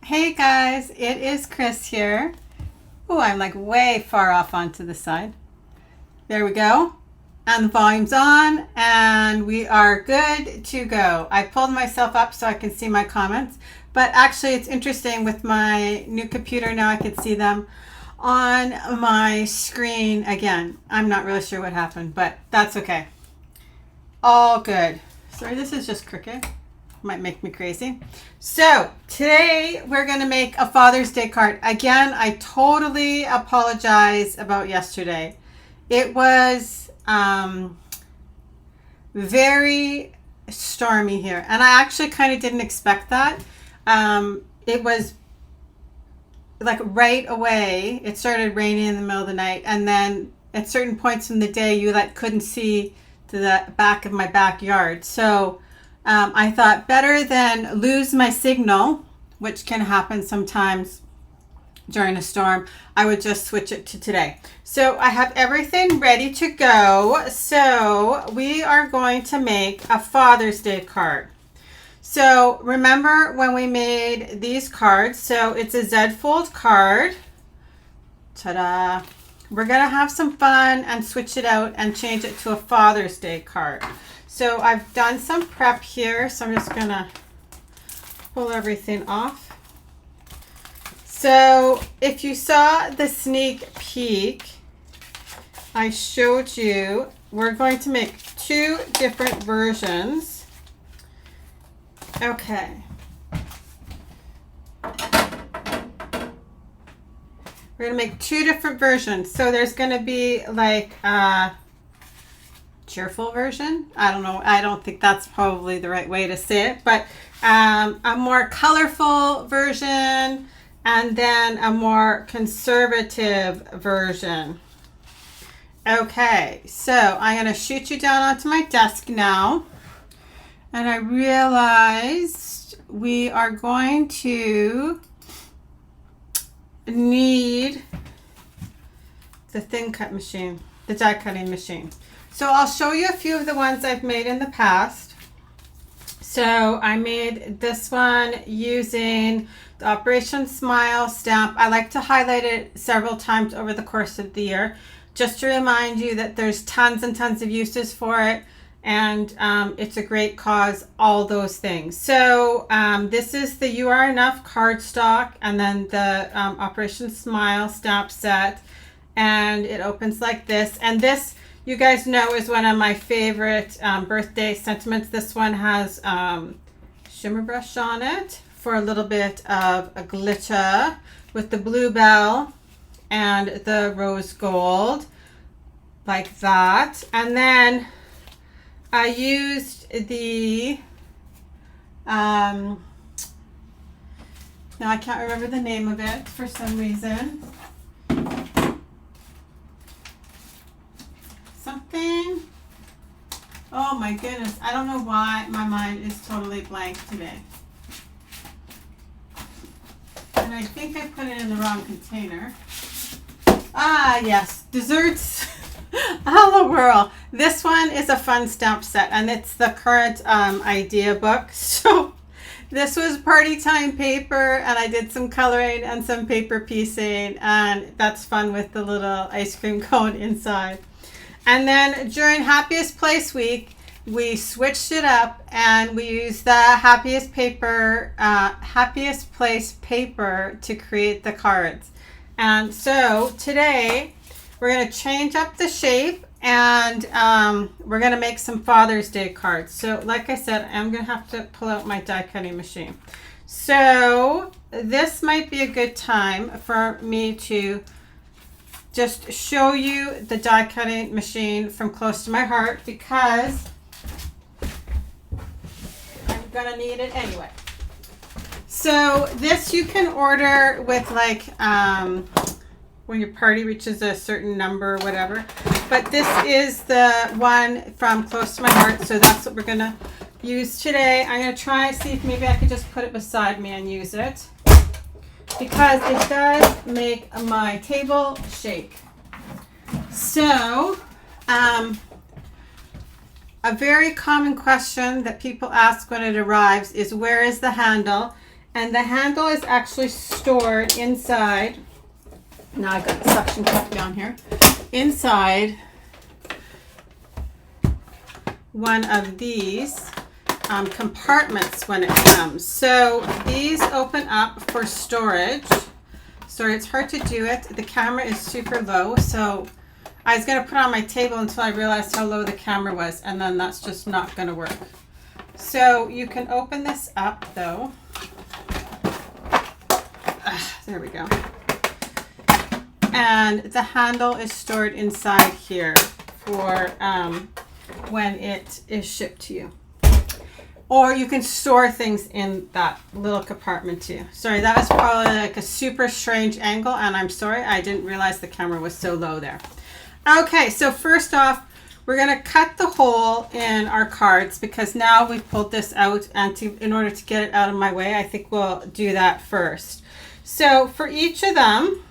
Hey guys, it is Chris here. Oh, I'm like way far off onto the side. There we go. And the volume's on and we are good to go. I pulled myself up so I can see my comments, but actually it's interesting with my new computer now I can see them on my screen again. I'm not really sure what happened, but that's okay. All good. Sorry, this is just crooked. Might make me crazy. So today we're going to make a Father's Day card. Again, I totally apologize about yesterday. It was very stormy here, and I actually kind of didn't expect that. It was like right away it started raining in the middle of the night, and then at certain points in the day you like couldn't see to the back of my backyard. So I thought better than lose my signal, which can happen sometimes during a storm, I would just switch it to today. So I have everything ready to go. So we are going to make a Father's Day card. So remember when we made these cards? So it's a Z fold card. Ta-da! We're going to have some fun and switch it out and change it to a Father's Day card. So I've done some prep here, so I'm just going to pull everything off. So if you saw the sneak peek, I showed you we're going to make two different versions. Okay. We're going to make two different versions. So there's going to be like a cheerful version. I don't know. I don't think that's probably the right way to say it, but a more colorful version and then a more conservative version. Okay, so I'm going to shoot you down onto my desk now. And I realized we are going to need the thin cut machine, the die cutting machine. So I'll show you a few of the ones I've made in the past. So I made this one using the Operation Smile stamp. I like to highlight it several times over the course of the year, just to remind you that there's tons and tons of uses for it. And it's a great cause, all those things. So this is the You Are Enough cardstock, and then the Operation Smile stamp set, and it opens like this. And this, you guys know, is one of my favorite birthday sentiments. This one has shimmer brush on it for a little bit of a glitter with the bluebell and the rose gold, like that. And then I used the, now I can't remember the name of it for some reason. Something, oh my goodness, I don't know why my mind is totally blank today. And I think I put it in the wrong container. Ah, yes, desserts. Hello world. This one is a fun stamp set, and it's the current idea book. So this was party time paper, and I did some coloring and some paper piecing, and that's fun with the little ice cream cone inside. And then during Happiest Place Week, we switched it up and we used the Happiest Place paper to create the cards. And so today we're going to change up the shape, and we're going to make some Father's Day cards. So like I said, I'm going to have to pull out my die cutting machine. So this might be a good time for me to just show you the die cutting machine from close to my heart, because I'm going to need it anyway. So this you can order with like when your party reaches a certain number or whatever, but this is the one from close to my heart, so that's what we're gonna use today. I'm gonna try see if maybe I could just put it beside me and use it, because it does make my table shake. So a very common question that people ask when it arrives is, where is the handle? And the handle is actually stored inside. Now I've got the suction cup down here. Inside one of these compartments when it comes. So these open up for storage. Sorry, it's hard to do it. The camera is super low, so I was going to put it on my table until I realized how low the camera was, and then that's just not going to work. So you can open this up though. There we go. And the handle is stored inside here for when it is shipped to you. Or you can store things in that little compartment too. Sorry, that was probably like a super strange angle, and I'm sorry, I didn't realize the camera was so low there. Okay, so first off, we're gonna cut the hole in our cards because now we've pulled this out, and in order to get it out of my way, I think we'll do that first. So for each of them,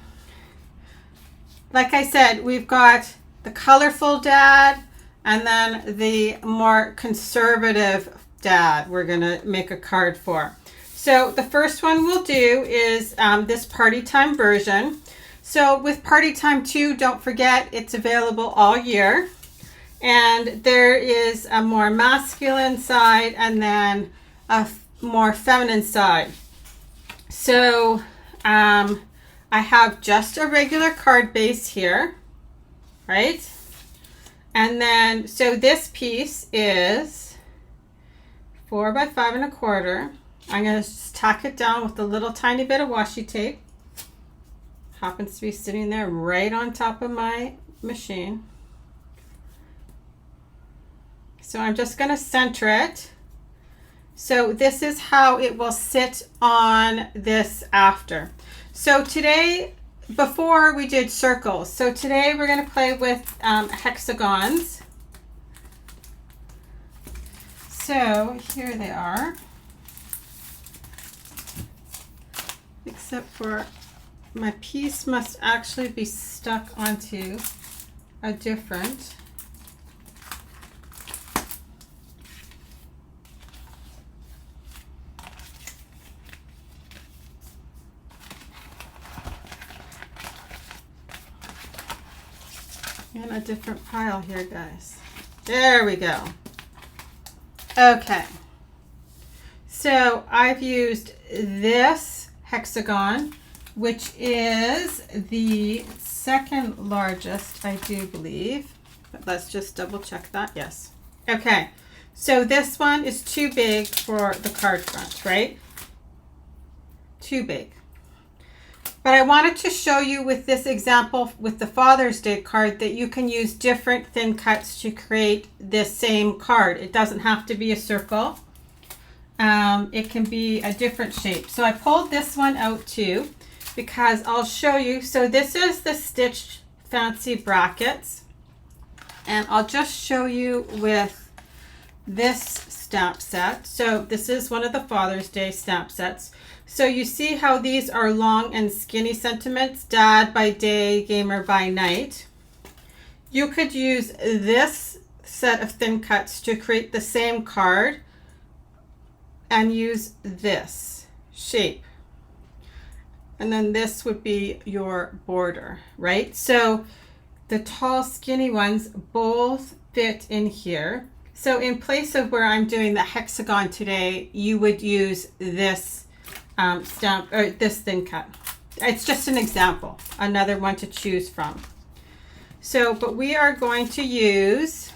like I said, we've got the colorful dad and then the more conservative dad we're gonna make a card for. So the first one we'll do is this party time version. So with party time 2, don't forget it's available all year, and there is a more masculine side and then a more feminine side. So I have just a regular card base here, right? And then so this piece is 4 by 5 1/4. I'm going to just tack it down with a little tiny bit of washi tape. Happens to be sitting there right on top of my machine. So I'm just going to center it. So this is how it will sit on this after. So today, before we did circles. So today we're going to play with hexagons. So here they are, except for my piece must actually be stuck onto a different. In a different pile here, guys. There we go. Okay, so I've used this hexagon, which is the second largest, I do believe, but let's just double check that. Yes. Okay, so this one is too big for the card front, right? Too big. But I wanted to show you with this example with the Father's Day card that you can use different thin cuts to create this same card. It doesn't have to be a circle. It can be a different shape. So I pulled this one out too because I'll show you. So this is the stitched fancy brackets, and I'll just show you with this stamp set. So this is one of the Father's Day stamp sets. So you see how these are long and skinny sentiments, dad by day, gamer by night. You could use this set of thin cuts to create the same card and use this shape. And then this would be your border, right? So the tall skinny ones both fit in here. So in place of where I'm doing the hexagon today, you would use this stamp or this thin cut. It's just an example, another one to choose from. So, but we are going to use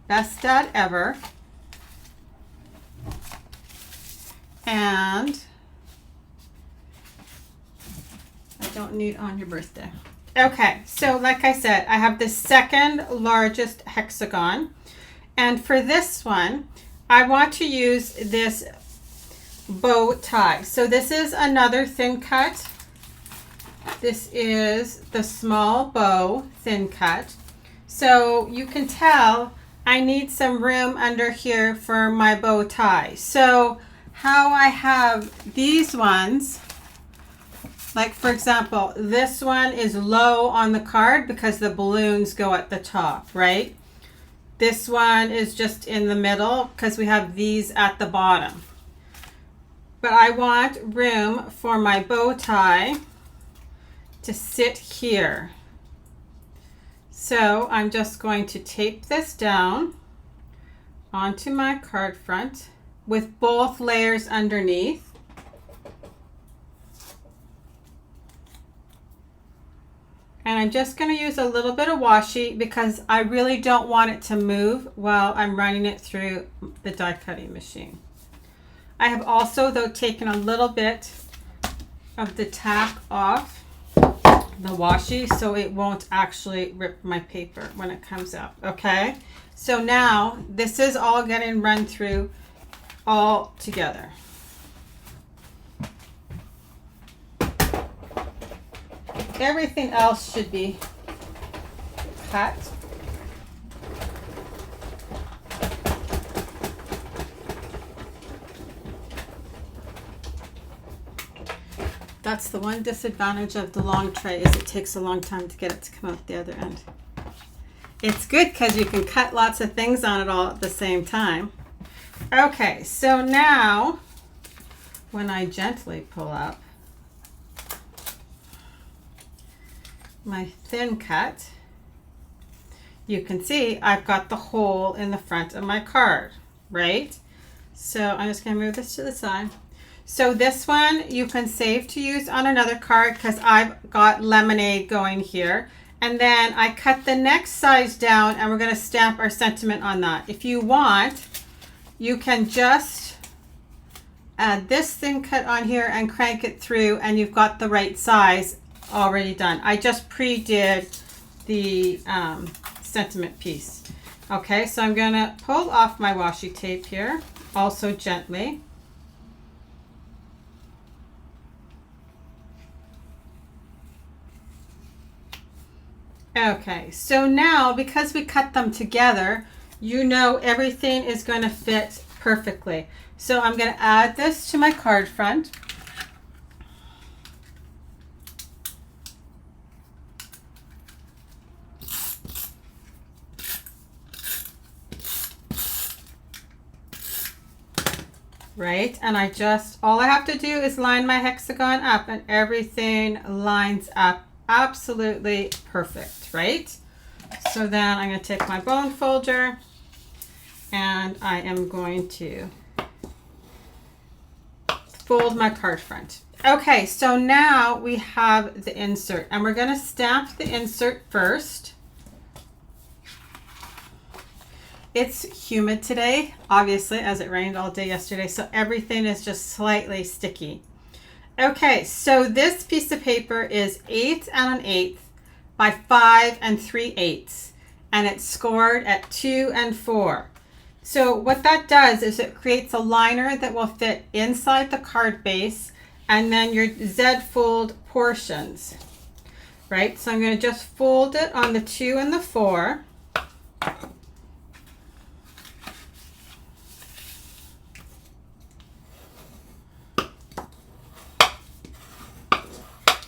Best Dad Ever and I don't need On Your Birthday. Okay, so like I said, I have the second largest hexagon, and for this one I want to use this bow tie. So this is another thin cut. This is the small bow thin cut. So you can tell I need some room under here for my bow tie. So how I have these ones, like for example, this one is low on the card because the balloons go at the top, right? This one is just in the middle because we have these at the bottom. but I want room for my bow tie to sit here. So I'm just going to tape this down onto my card front with both layers underneath. And I'm just going to use a little bit of washi because I really don't want it to move while I'm running it through the die cutting machine. I have also, though, taken a little bit of the tack off the washi so it won't actually rip my paper when it comes out. Okay, so now this is all getting run through all together. Everything else should be cut. That's the one disadvantage of the long tray, is it takes a long time to get it to come out the other end. It's good because you can cut lots of things on it all at the same time. Okay, so now when I gently pull up my thin cut, you can see I've got the hole in the front of my card, right? So I'm just going to move this to the side. So this one you can save to use on another card because I've got lemonade going here. And then I cut the next size down and we're going to stamp our sentiment on that. If you want, you can just add this thin cut on here and crank it through and you've got the right size already done. I just pre-did the sentiment piece. Okay, so I'm going to pull off my washi tape here, also gently. Okay, so now because we cut them together, you know everything is going to fit perfectly. So I'm going to add this to my card front. Right, and all I have to do is line my hexagon up and everything lines up absolutely perfect, right? So then I'm going to take my bone folder and I am going to fold my card front. Okay, so now we have the insert and we're going to stamp the insert first. It's humid today, obviously, as it rained all day yesterday, so everything is just slightly sticky. Okay, so this piece of paper is 8 1/8 by 5 3/8, and it's scored at 2 and 4. So what that does is it creates a liner that will fit inside the card base and then your Z fold portions, right? So I'm going to just fold it on the 2 and the 4.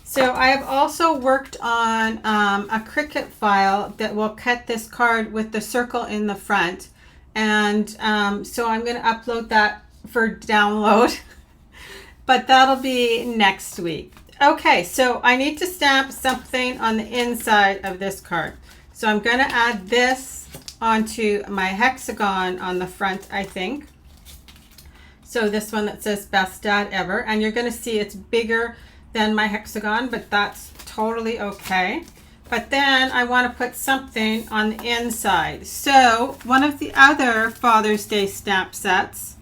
So I have also worked on a Cricut file that will cut this card with the circle in the front. And so I'm going to upload that for download, but that'll be next week. Okay, so I need to stamp something on the inside of this card. So I'm going to add this onto my hexagon on the front, I think. So this one that says Best Dad Ever, and you're going to see it's bigger than my hexagon, but that's totally okay. But then I want to put something on the inside. So one of the other Father's Day stamp sets,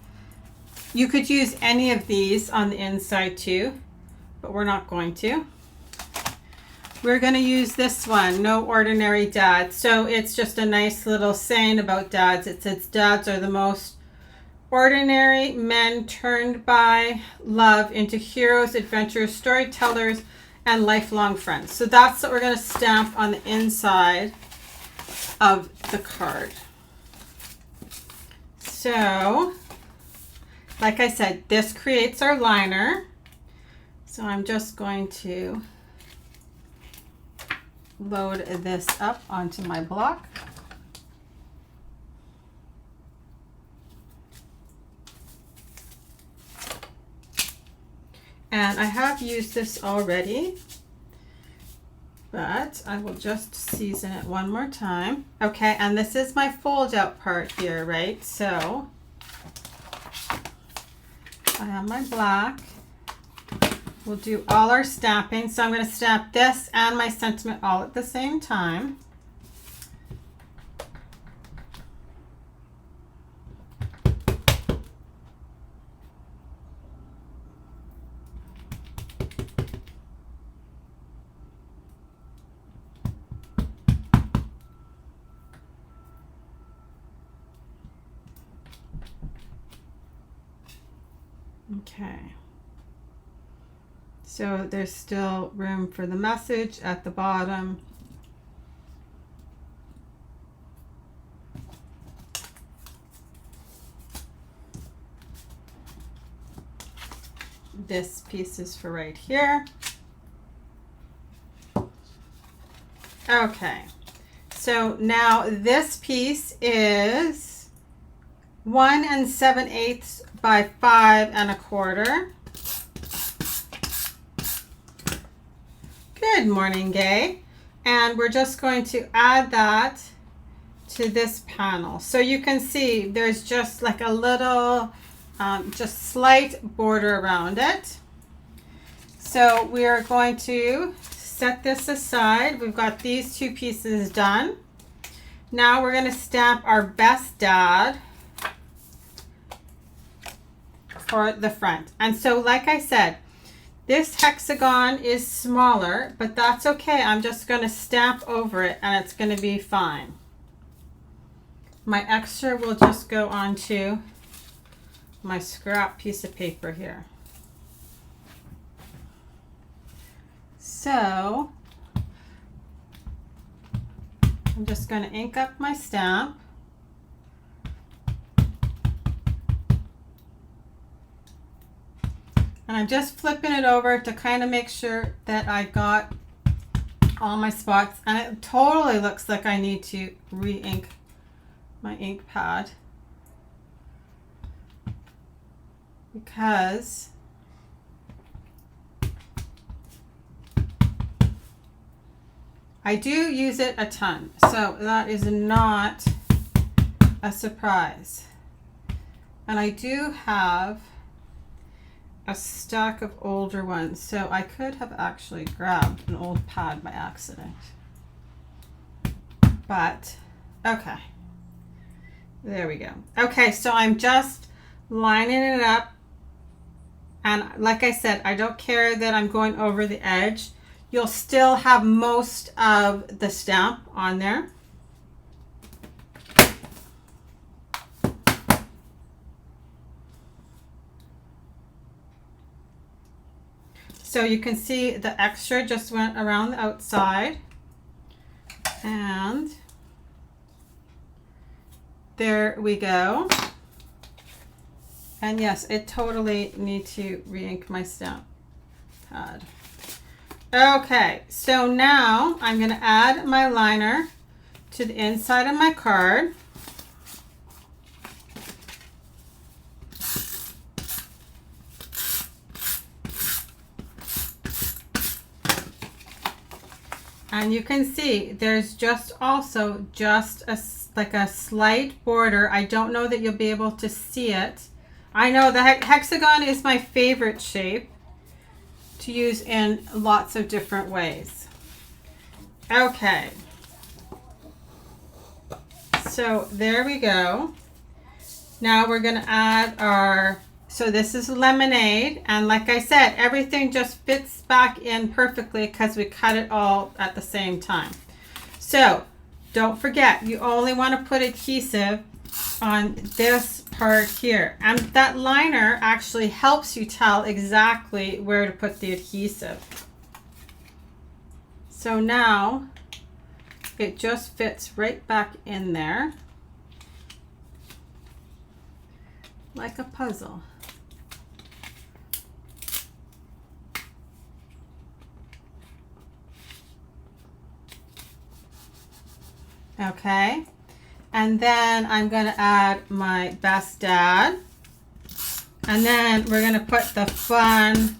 you could use any of these on the inside too, but we're not going to. We're going to use this one, No Ordinary Dad. So it's just a nice little saying about dads. It says dads are the most ordinary men turned by love into heroes, adventurers, storytellers, and lifelong friends. So that's what we're going to stamp on the inside of the card. So, like I said, this creates our liner. So I'm just going to load this up onto my block. And I have used this already, but I will just season it one more time. Okay, and this is my fold out part here, right? So I have my black. We'll do all our stamping. So I'm going to stamp this and my sentiment all at the same time. Okay. So there's still room for the message at the bottom. This piece is for right here. Okay. So now this piece is 1 7/8 by 5 1/4. Good morning, Gay. And we're just going to add that to this panel. So you can see there's just like a little, just slight border around it. So we are going to set this aside. We've got these two pieces done. Now we're going to stamp our best dad for the front. And so like I said, this hexagon is smaller, but that's okay. I'm just going to stamp over it and it's going to be fine. My extra will just go onto my scrap piece of paper here. So I'm just going to ink up my stamp. And I'm just flipping it over to kind of make sure that I got all my spots. And it totally looks like I need to re-ink my ink pad, because I do use it a ton. So that is not a surprise. And I do have a stack of older ones, so I could have actually grabbed an old pad by accident, but okay, there we go. Okay, so I'm just lining it up, and like I said, I don't care that I'm going over the edge. You'll still have most of the stamp on there. So you can see the extra just went around the outside, and there we go. And yes, it totally need to re-ink my stamp pad. Okay, so now I'm going to add my liner to the inside of my card. And you can see there's just also just like a slight border. I don't know that you'll be able to see it. I know the hexagon is my favorite shape to use in lots of different ways. Okay. So there we go. Now we're going to add our, so this is lemonade, and like I said, everything just fits back in perfectly because we cut it all at the same time. So don't forget, you only want to put adhesive on this part here, and that liner actually helps you tell exactly where to put the adhesive. So now it just fits right back in there like a puzzle. Okay, and then I'm going to add my best dad, and then we're going to put the fun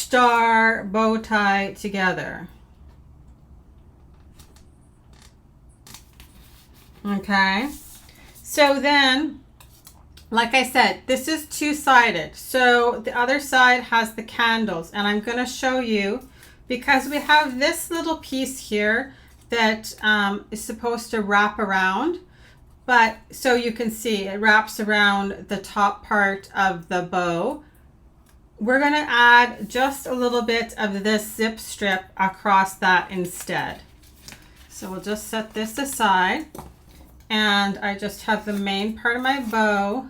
star bow tie together. Okay, so then, like I said, this is two-sided. So the other side has the candles, and I'm going to show you, because we have this little piece here that is supposed to wrap around, but so you can see it wraps around the top part of the bow. We're going to add just a little bit of this zip strip across that instead. So we'll just set this aside, and I just have the main part of my bow,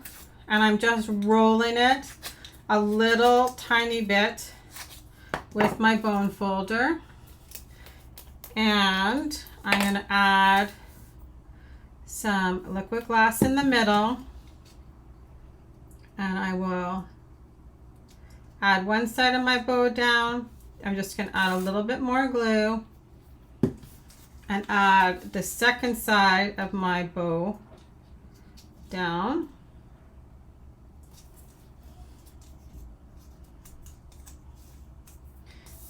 and I'm just rolling it a little tiny bit with my bone folder. And I'm going to add some liquid glass in the middle, and I will add one side of my bow down. I'm just going to add a little bit more glue and add the second side of my bow down.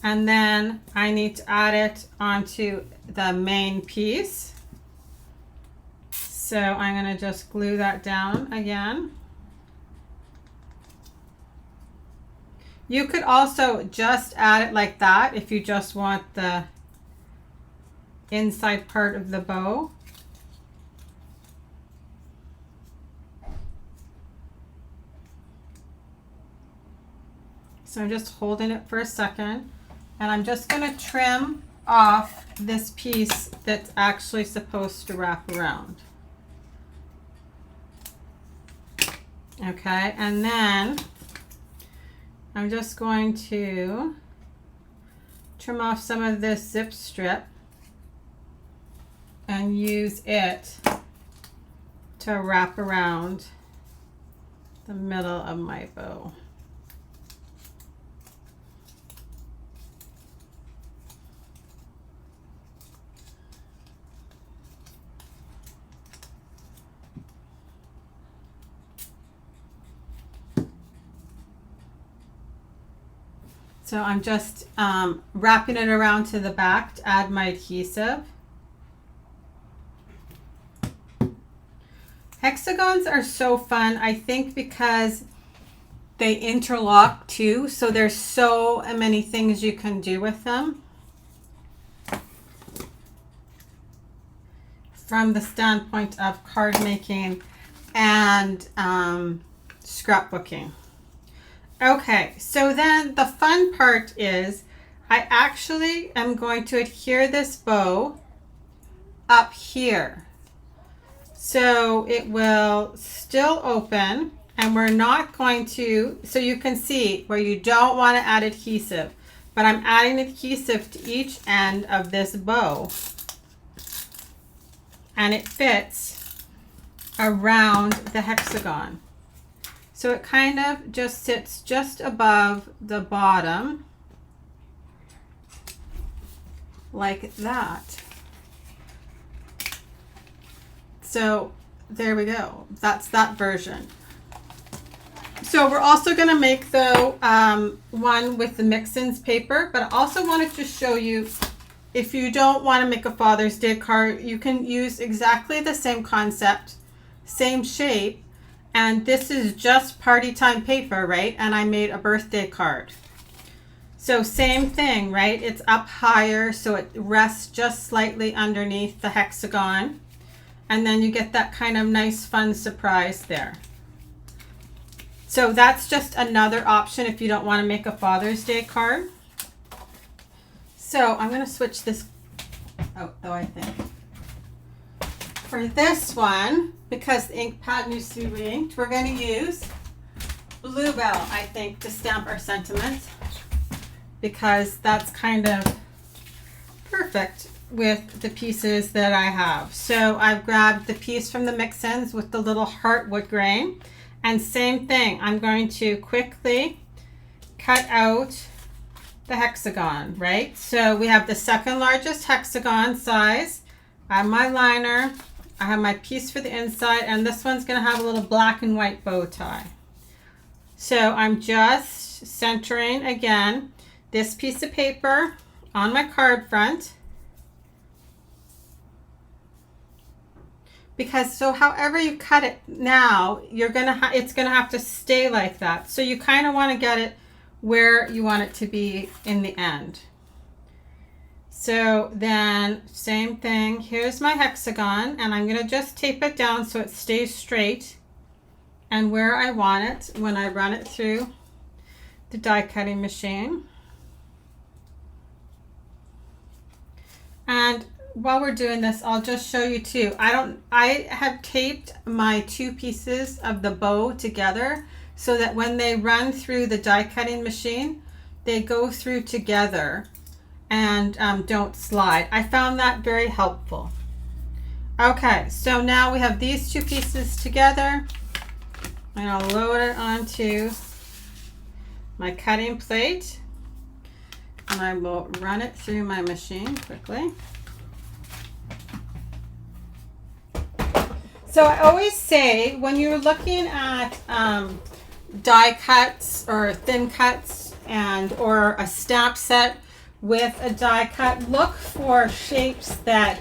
And then I need to add it onto the main piece. So I'm going to just glue that down again. You could also just add it like that if you just want the inside part of the bow. So I'm just holding it for a second, and I'm just going to trim off this piece that's actually supposed to wrap around. Okay, and then I'm just going to trim off some of this zip strip and use it to wrap around the middle of my bow. So I'm just wrapping it around to the back to add my adhesive. Hexagons are so fun, I think, because they interlock too. So there's so many things you can do with them from the standpoint of card making and scrapbooking. Okay, so then the fun part is I actually am going to adhere this bow up here. So it will still open, and we're not going to, so you can see where you don't want to add adhesive, but I'm adding adhesive to each end of this bow, and it fits around the hexagon. So it kind of just sits just above the bottom, like that. So there we go. That's that version. So we're also going to make the one with the mix-ins paper, but I also wanted to show you, if you don't want to make a Father's Day card, you can use exactly the same concept, same shape, and this is just party time paper, right? And I made a birthday card. So same thing, right? It's up higher, so it rests just slightly underneath the hexagon. And then you get that kind of nice fun surprise there. So that's just another option if you don't want to make a Father's Day card. So I'm going to switch this out though, I think. For this one, because the ink pad needs to be inked, we're going to use Bluebell, I think, to stamp our sentiments, because that's kind of perfect with the pieces that I have. So I've grabbed the piece from the mix-ins with the little heart wood grain, and same thing, I'm going to quickly cut out the hexagon, right? So we have the second largest hexagon size. I have my liner, I have my piece for the inside, and this one's going to have a little black and white bow tie. So I'm just centering again. this piece of paper on my card front, because so however you cut it now, it's gonna have to stay like that. So you kind of want to get it where you want it to be in the end. So then same thing, here's my hexagon, and I'm gonna just tape it down so it stays straight and where I want it when I run it through the die cutting machine. And while we're doing this, I'll just show you too. I have taped my two pieces of the bow together so that when they run through the die cutting machine, they go through together and don't slide. I found that very helpful. Okay, so now we have these two pieces together, and I'll load it onto my cutting plate, and I will run it through my machine quickly. So I always say when you're looking at die cuts or thin cuts or a stamp set with a die cut, look for shapes that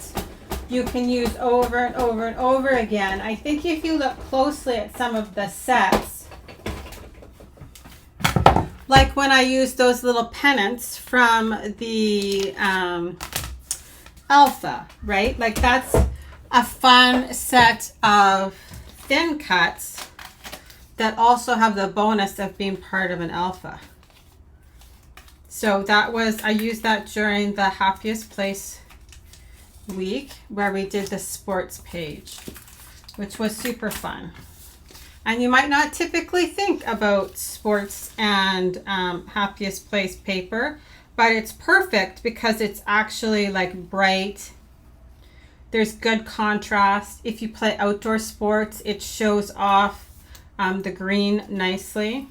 you can use over and over and over again. I think if you look closely at some of the sets, like when I use those little pennants from the Alpha, right? Like that's a fun set of thin cuts that also have the bonus of being part of an Alpha. So I used that during the Happiest Place week where we did the sports page, which was super fun. And you might not typically think about sports and Happiest Place paper, but it's perfect because it's actually like bright. There's good contrast. If you play outdoor sports, it shows off the green nicely.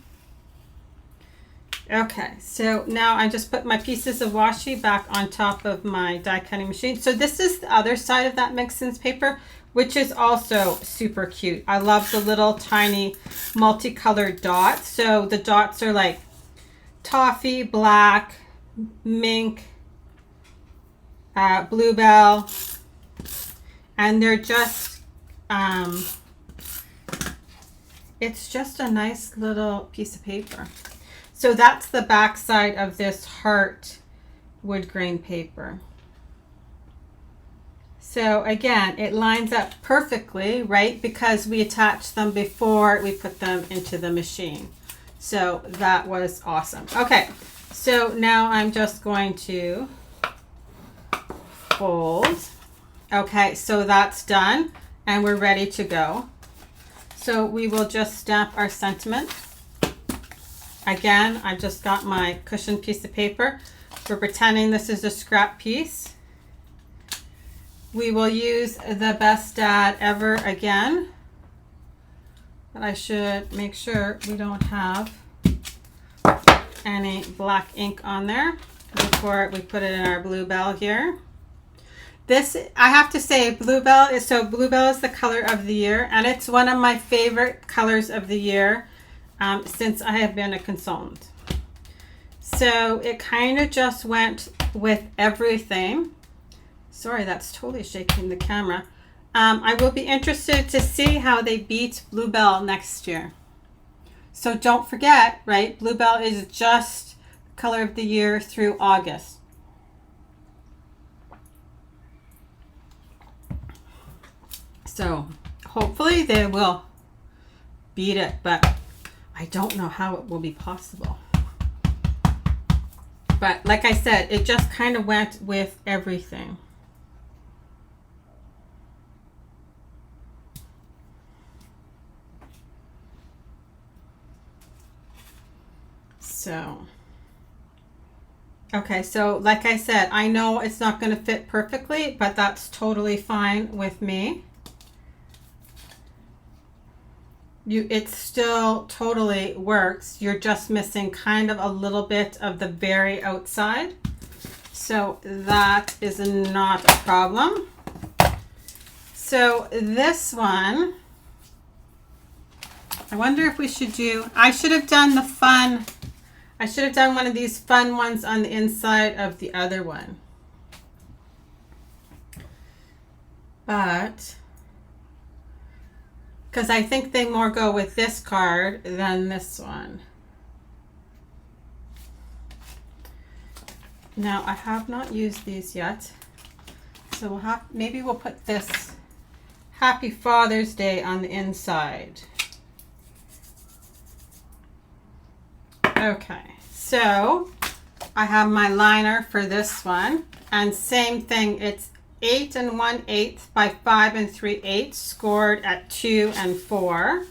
Okay, so now I just put my pieces of washi back on top of my die cutting machine. So this is the other side of that Mixins paper, which is also super cute. I love the little tiny multicolored dots. So the dots are like toffee, black, mink, bluebell, and they're just, it's just a nice little piece of paper. So that's the back side of this heart wood grain paper. So again, it lines up perfectly, right? Because we attached them before we put them into the machine. So that was awesome. Okay, so now I'm just going to fold. Okay, so that's done and we're ready to go. So we will just stamp our sentiment. Again, I just got my cushion piece of paper. We're pretending this is a scrap piece. We will use the Best Dad Ever again. But I should make sure we don't have any black ink on there before we put it in our bluebell here. This, I have to say, bluebell is the color of the year, and it's one of my favorite colors of the year since I have been a consultant. So it kind of just went with everything. Sorry, that's totally shaking the camera. I will be interested to see how they beat bluebell next year. So don't forget, right? Bluebell is just color of the year through August. So hopefully they will beat it, but I don't know how it will be possible. But like I said, it just kind of went with everything. So, okay, so like I said, I know it's not going to fit perfectly, but that's totally fine with me. It still totally works. You're just missing kind of a little bit of the very outside. So that is not a problem. So this one, I wonder if we should I should have done the fun I should have done one of these fun ones on the inside of the other one. But, because I think they more go with this card than this one. Now, I have not used these yet. So maybe we'll put this Happy Father's Day on the inside. Okay, so I have my liner for this one, and same thing, it's 8 1/8 by 5 3/8, scored at 2 and 4.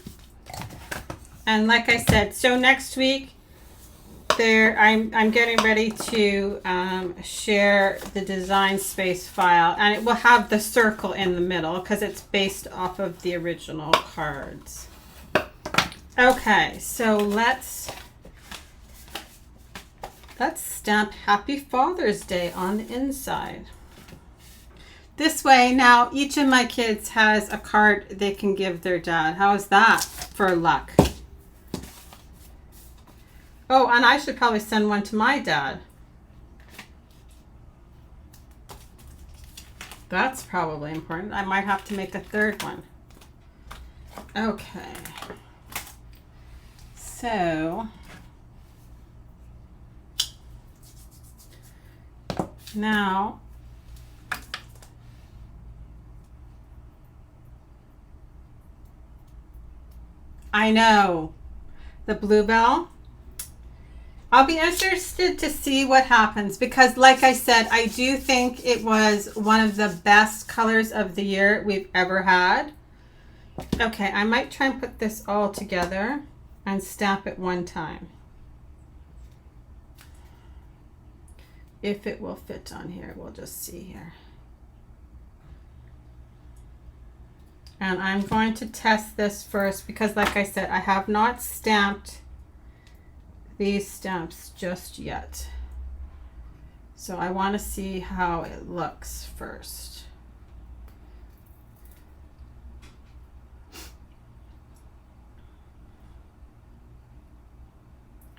And like I said, so next week I'm getting ready to share the design space file, and it will have the circle in the middle because it's based off of the original cards. Okay, so let's stamp Happy Father's Day on the inside. This way, now each of my kids has a card they can give their dad. How is that for luck? Oh, and I should probably send one to my dad. That's probably important. I might have to make a third one. Okay. So now I know the bluebell. I'll be interested to see what happens because, like I said, I do think it was one of the best colors of the year we've ever had. Okay, I might try and put this all together and stamp it one time. If it will fit on here, we'll just see here. And I'm going to test this first because, like I said, I have not stamped these stamps just yet. So I want to see how it looks first.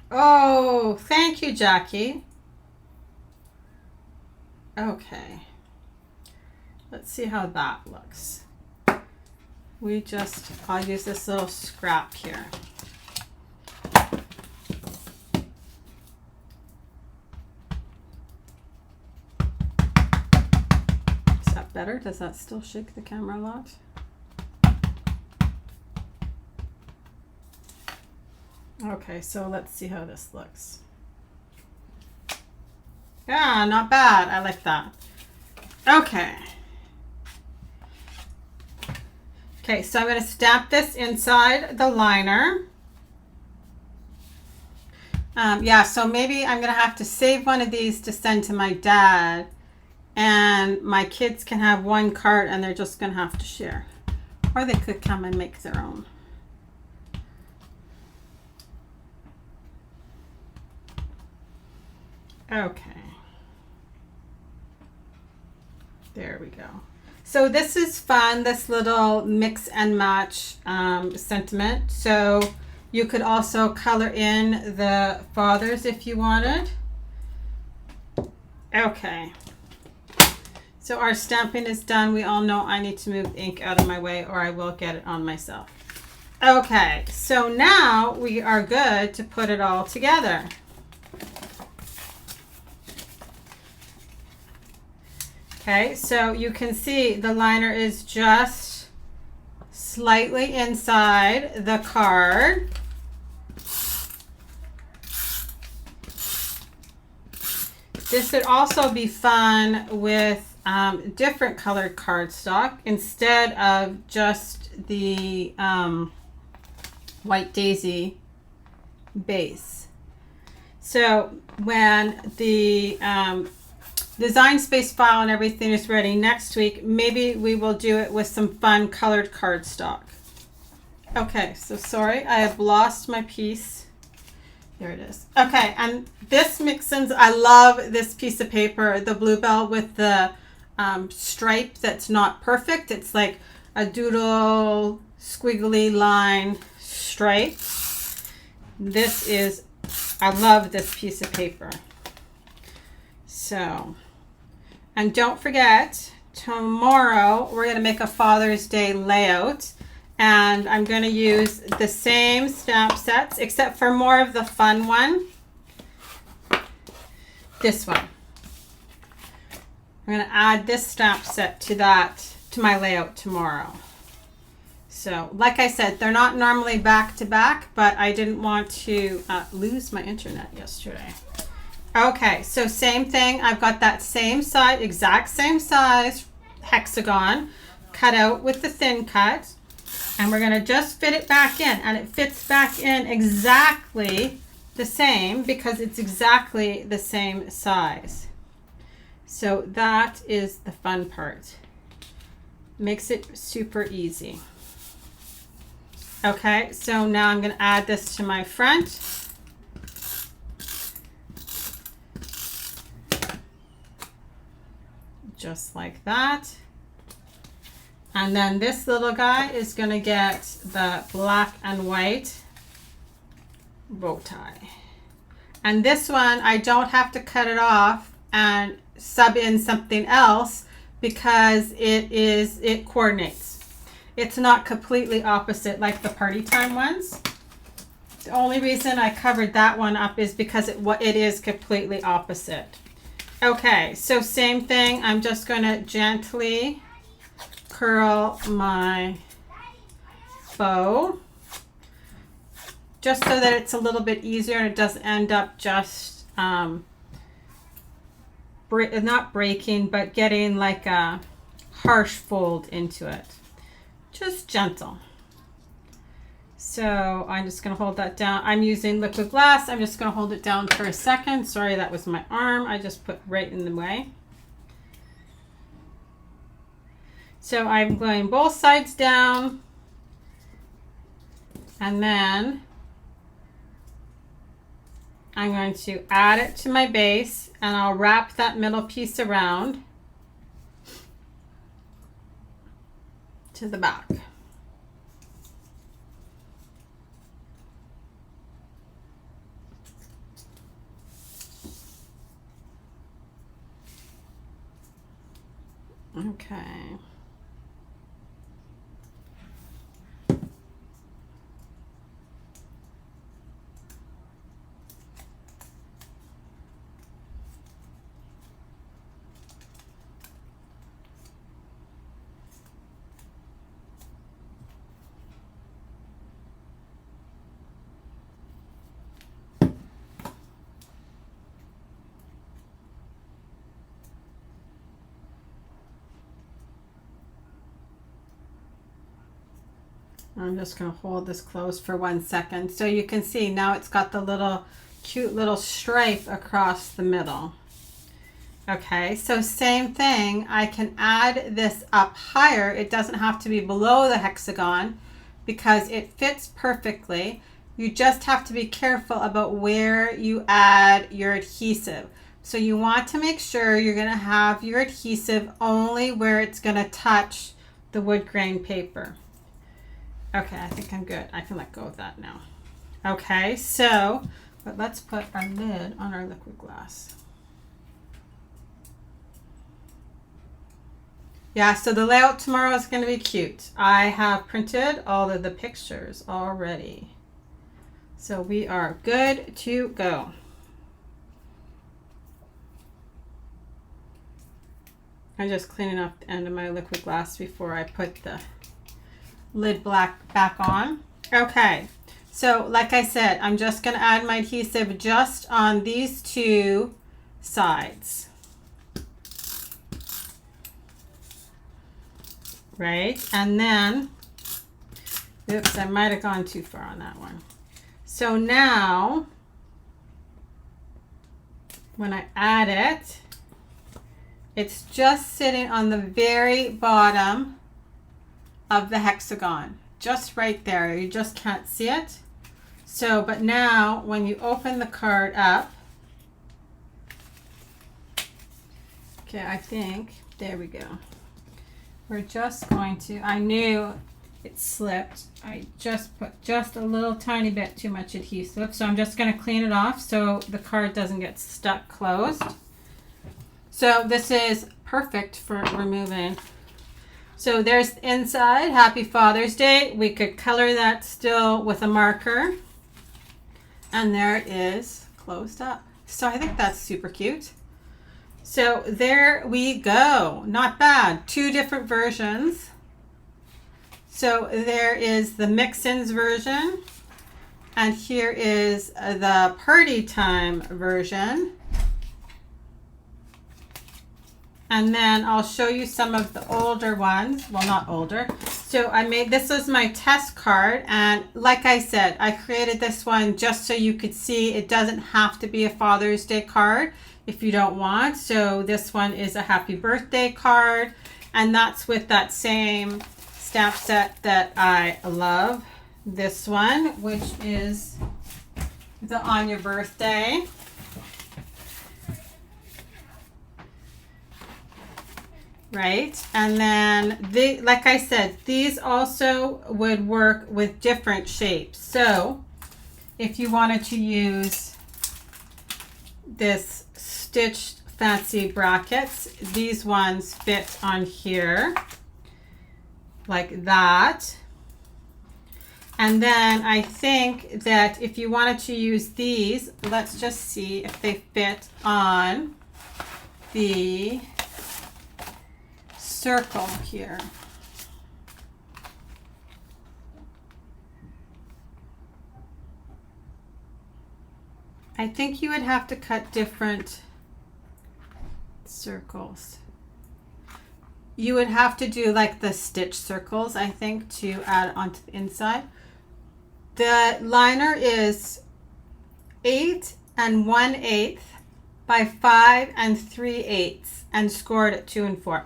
Oh, thank you, Jackie. Okay. Let's see how that looks. I'll use this little scrap here. Is that better? Does that still shake the camera a lot? Okay, so let's see how this looks. Yeah, not bad. I like that. Okay. Okay, so I'm going to stamp this inside the liner. Yeah, so maybe I'm going to have to save one of these to send to my dad, and my kids can have one card and they're just going to have to share. Or they could come and make their own. Okay. There we go. So this is fun, this little mix and match sentiment. So you could also color in the fathers if you wanted. Okay. So our stamping is done. We all know I need to move ink out of my way or I will get it on myself. Okay, so now we are good to put it all together. Okay, so you can see the liner is just slightly inside the card. This would also be fun with different colored cardstock instead of just the white daisy base. So when the design space file and everything is ready next week, maybe we will do it with some fun colored cardstock. Okay, so sorry, I have lost my piece. There it is. Okay, and this mix-ins, I love this piece of paper, the bluebell with the stripe that's not perfect. It's like a doodle squiggly line stripe. This is I love this piece of paper. So, and don't forget, tomorrow we're going to make a Father's Day layout, and I'm going to use the same stamp sets except for more of the fun one. This one. I'm going to add this stamp set to my layout tomorrow. So, like I said, they're not normally back to back, but I didn't want to lose my internet yesterday. Okay, so same thing. I've got that same size, exact same size hexagon cut out with the thin cut, and we're going to just fit it back in, and it fits back in exactly the same because it's exactly the same size. So that is the fun part. Makes it super easy. Okay, so now I'm going to add this to my front. Just like that. And then this little guy is going to get the black and white bow tie. And this one, I don't have to cut it off and sub in something else because it coordinates. It's not completely opposite like the party time ones. The only reason I covered that one up is because it is completely opposite. Okay, so same thing. I'm just going to gently curl my bow just so that it's a little bit easier and it doesn't end up just not breaking, but getting like a harsh fold into it. Just gentle. So I'm just going to hold that down. I'm using liquid glass. I'm just going to hold it down for a second. Sorry, that was my arm. I just put right in the way. So I'm going both sides down. And then I'm going to add it to my base, and I'll wrap that middle piece around to the back. Okay. I'm just going to hold this closed for 1 second. So you can see now it's got the little cute little stripe across the middle. Okay, so same thing. I can add this up higher. It doesn't have to be below the hexagon because it fits perfectly. You just have to be careful about where you add your adhesive. So you want to make sure you're going to have your adhesive only where it's going to touch the wood grain paper. Okay, I think I'm good. I can let go of that now. Okay, so, but let's put our lid on our liquid glass. Yeah, so the layout tomorrow is going to be cute. I have printed all of the pictures already. So we are good to go. I'm just cleaning up the end of my liquid glass before I put the lid back on. Okay, so like I said, I'm just going to add my adhesive just on these two sides. Right, and then, oops, I might have gone too far on that one. So now, when I add it, it's just sitting on the very bottom of the hexagon, just right there. You just can't see it. So, but now when you open the card up, okay, I think, there we go. We're just going to, I knew it slipped. I just put just a little tiny bit too much adhesive, so I'm just going to clean it off so the card doesn't get stuck closed. So this is perfect for removing. So there's the inside, Happy Father's Day. We could color that still with a marker. And there it is, closed up. So I think that's super cute. So there we go. Not bad. 2 different versions. So there is the mix-ins version. And here is the party time version. And then I'll show you some of the older ones. Well, not older. So this was my test card. And like I said, I created this one just so you could see it doesn't have to be a Father's Day card if you don't want. So this one is a happy birthday card. And that's with that same stamp set that I love. This one, which is the On Your Birthday. Right, and then like I said, these also would work with different shapes. So if you wanted to use this stitched fancy brackets, these ones fit on here like that. And then I think that if you wanted to use these, let's just see if they fit on the circle here. I think you would have to cut different circles. You would have to do like the stitch circles, I think, to add onto the inside. The liner is 8 1/8 by 5 3/8 and scored at 2 and 4.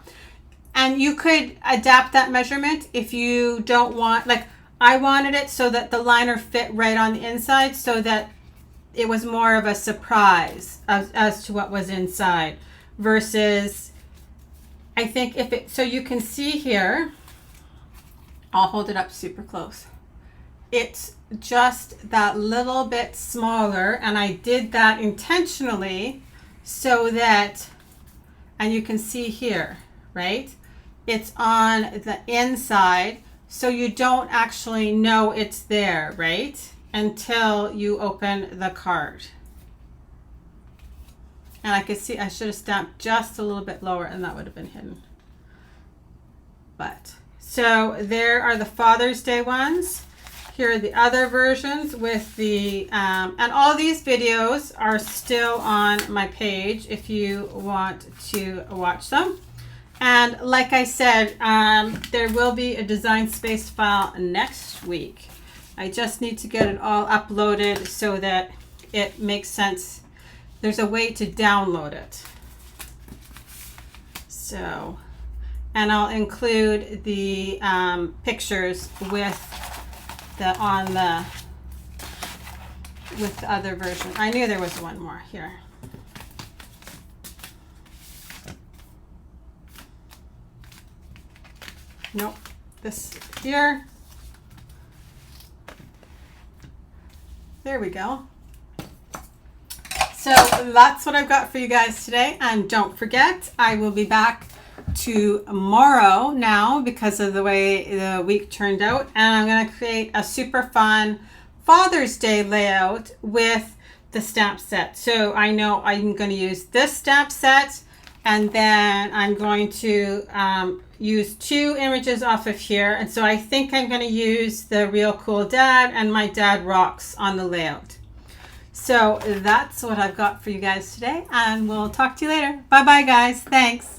And you could adapt that measurement if you don't want, like I wanted it so that the liner fit right on the inside so that it was more of a surprise as to what was inside versus I think if it, so you can see here, I'll hold it up super close. It's just that little bit smaller and I did that intentionally so that, and you can see here, right? It's on the inside, so you don't actually know it's there, right? Until you open the card. And I could see I should have stamped just a little bit lower and that would have been hidden. But, so there are the Father's Day ones. Here are the other versions with the, and all these videos are still on my page if you want to watch them. And like I said, there will be a Design Space file next week. I just need to get it all uploaded so that it makes sense. There's a way to download it. So, and I'll include the pictures with the other version. I knew there was one more here. Nope, this here. There we go. So that's what I've got for you guys today. And don't forget, I will be back tomorrow now because of the way the week turned out. And I'm going to create a super fun Father's Day layout with the stamp set. So I know I'm going to use this stamp set and then I'm going to use 2 images off of here. And so I think I'm going to use the Real Cool Dad and My Dad Rocks on the layout. So that's what I've got for you guys today and we'll talk to you later. Bye bye guys. Thanks.